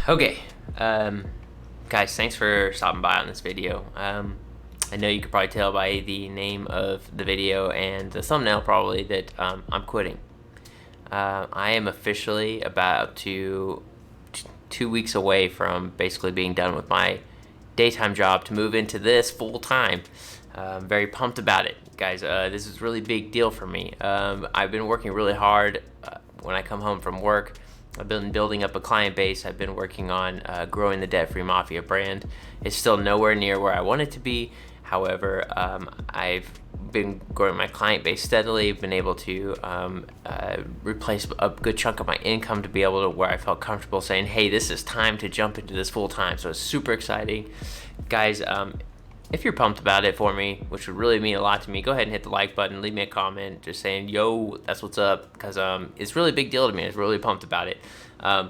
Okay, um, guys, thanks for stopping by on this video. I know you could probably tell by the name of the video and the thumbnail probably that I'm quitting. I am officially about to 2 weeks away from basically being done with my daytime job to move into this full time. I'm very pumped about it, guys. This is a really big deal for me. I've been working really hard when I come home from work. I've been building up a client base. I've been working on growing the Debt Free Mafia brand. It's still nowhere near where I want it to be. However, I've been growing my client base steadily. Been able to replace a good chunk of my income to be able to where I felt comfortable saying, hey, this is time to jump into this full time. So it's super exciting. Guys, if you're pumped about it for me, which would really mean a lot to me, go ahead and hit the like button, leave me a comment just saying, yo, that's what's up, because it's really a big deal to me. I was really pumped about it. I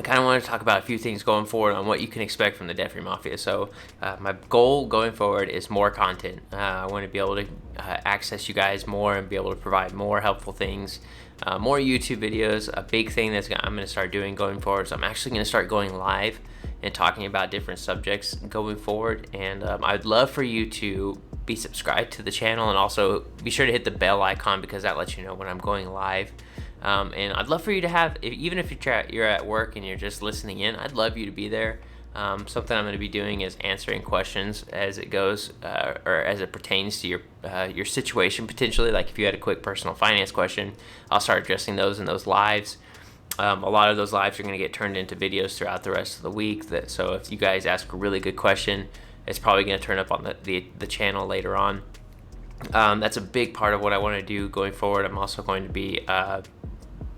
kind of want to talk about a few things going forward on what you can expect from the Debt Free Mafia. So my goal going forward is more content. I want to be able to access you guys more and be able to provide more helpful things, more YouTube videos. A big thing I'm going to start doing going forward is I'm actually going to start going live and talking about different subjects going forward. And I'd love for you to be subscribed to the channel and also be sure to hit the bell icon because that lets you know when I'm going live. And I'd love for you to have, even if you're at work and you're just listening in, I'd love you to be there. Something I'm going to be doing is answering questions as it goes, or as it pertains to your situation potentially. Like if you had a quick personal finance question, I'll start addressing those in those lives. A lot of those lives are going to get turned into videos throughout the rest of the week. So if you guys ask a really good question, it's probably going to turn up on the channel later on. That's a big part of what I want to do going forward. I'm also going to be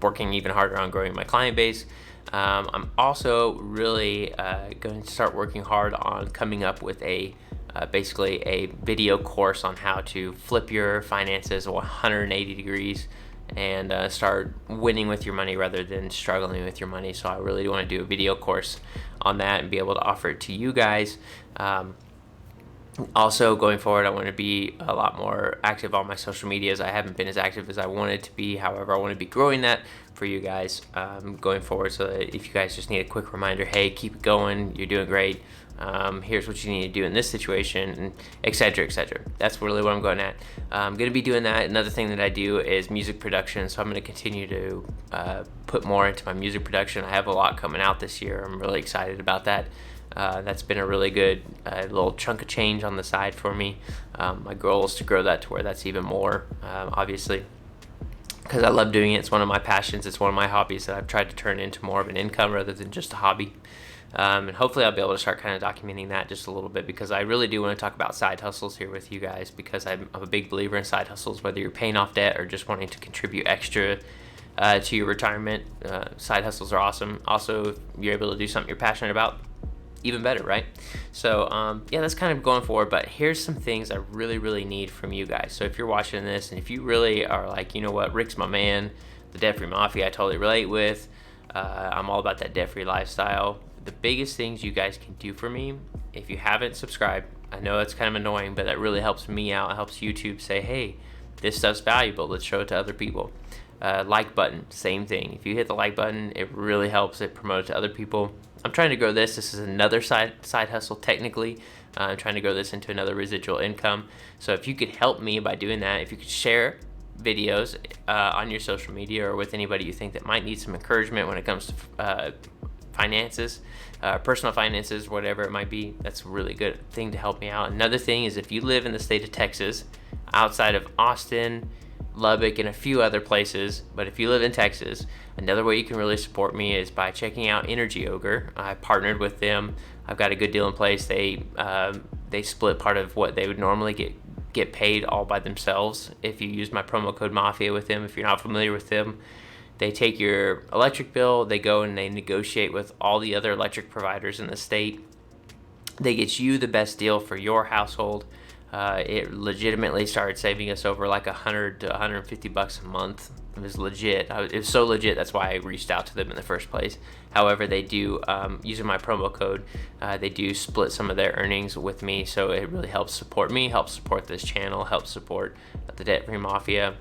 working even harder on growing my client base. I'm also really going to start working hard on coming up with basically a video course on how to flip your finances 180 degrees and start winning with your money rather than struggling with your money. So I really want to do a video course on that and be able to offer it to you guys. Also, going forward, I want to be a lot more active on my social medias. I haven't been as active as I wanted to be. However, I want to be growing that for you guys going forward. So that if you guys just need a quick reminder, hey, keep it going, you're doing great. Here's what you need to do in this situation, and et cetera, et cetera. That's really what I'm going at. I'm going to be doing that. Another thing that I do is music production. So I'm going to continue to put more into my music production. I have a lot coming out this year. I'm really excited about that. That's been a really good little chunk of change on the side for me. My goal is to grow that to where that's even more, obviously, because I love doing it. It's one of my passions. It's one of my hobbies that I've tried to turn into more of an income rather than just a hobby. And hopefully I'll be able to start kind of documenting that just a little bit, because I really do want to talk about side hustles here with you guys, because I'm a big believer in side hustles, whether you're paying off debt or just wanting to contribute extra to your retirement. Side hustles are awesome. Also, if you're able to do something you're passionate about, even better, right? So yeah, that's kind of going forward, but here's some things I really need from you guys. So if you're watching this and if you really are like, you know what, Rick's my man, the Debt Free Mafia I totally relate with, I'm all about that debt free lifestyle. The biggest things you guys can do for me, if you haven't subscribed, I know it's kind of annoying, but that really helps me out. It helps YouTube say, hey, this stuff's valuable, let's show it to other people. Like button, same thing. If you hit the like button, it really helps it promote it to other people. I'm trying to grow this. This is another side hustle technically. I'm trying to grow this into another residual income. So if you could help me by doing that, if you could share videos on your social media or with anybody you think that might need some encouragement when it comes to finances, personal finances, whatever it might be, that's a really good thing to help me out. Another thing is if you live in the state of Texas, outside of Austin, Lubbock, and a few other places, but if you live in Texas, another way you can really support me is by checking out Energy Ogre. I partnered with them. I've got a good deal in place. They split part of what they would normally get paid all by themselves if you use my promo code MAFIA with them. If you're not familiar with them, they take your electric bill, they go and they negotiate with all the other electric providers in the state. They get you the best deal for your household. It legitimately started saving us over like $100 to $150 a month was legit. It was so legit, that's why I reached out to them in the first place. However, they do, using my promo code, they do split some of their earnings with me, so it really helps support me, helps support this channel, helps support the Debt Free Mafia.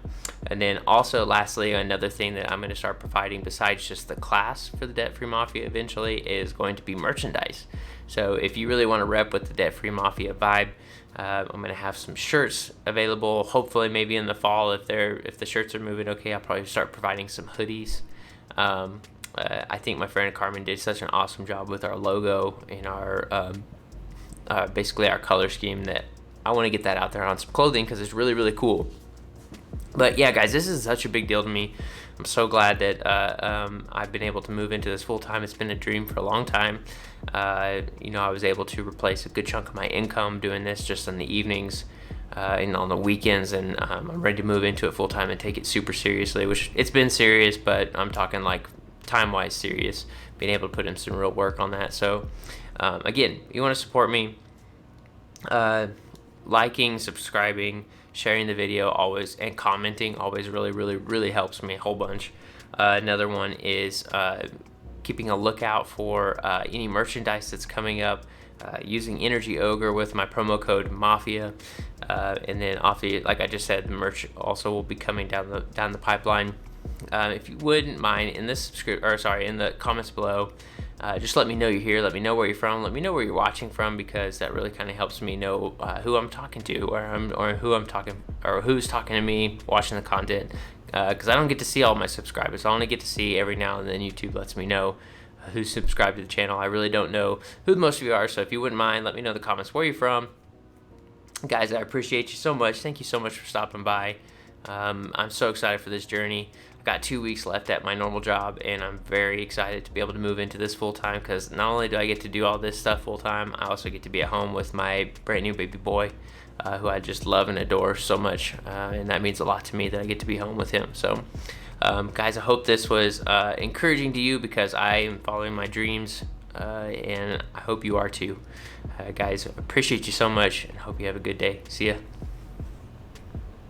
And then also, lastly, another thing that I'm going to start providing besides just the class for the Debt Free Mafia eventually is going to be merchandise. So if you really want to rep with the Debt Free Mafia vibe, I'm going to have some shirts available. Hopefully, maybe in the fall, if the shirts are moving okay, I'll probably start providing some hoodies. I think my friend Carmen did such an awesome job with our logo and our basically our color scheme that I want to get that out there on some clothing because it's really, really cool. But yeah, guys, this is such a big deal to me. I'm so glad that I've been able to move into this full time. It's been a dream for a long time. I was able to replace a good chunk of my income doing this just in the evenings and on the weekends, and I'm ready to move into it full time and take it super seriously, which it's been serious, but I'm talking like time-wise serious, being able to put in some real work on that. So again, you want to support me, liking, subscribing, sharing the video always, and commenting always really, really, really helps me a whole bunch. Another one is keeping a lookout for any merchandise that's coming up, using Energy Ogre with my promo code MAFIA, and then like I just said, the merch also will be coming down the pipeline. If you wouldn't mind, in the comments below, just let me know you're here. Let me know where you're from. Let me know where you're watching from, because that really kind of helps me know who I'm talking to, or who's talking to me, watching the content. Because I don't get to see all my subscribers. I only get to see every now and then. YouTube lets me know who's subscribed to the channel. I really don't know who most of you are. So if you wouldn't mind, let me know in the comments where you're from. Guys, I appreciate you so much. Thank you so much for stopping by. I'm so excited for this journey. I've got 2 weeks left at my normal job, and I'm very excited to be able to move into this full time, because not only do I get to do all this stuff full time, I also get to be at home with my brand new baby boy, who I just love and adore so much, and that means a lot to me that I get to be home with him. So guys, I hope this was encouraging to you, because I am following my dreams, and I hope you are too. Guys, appreciate you so much, and hope you have a good day. See ya.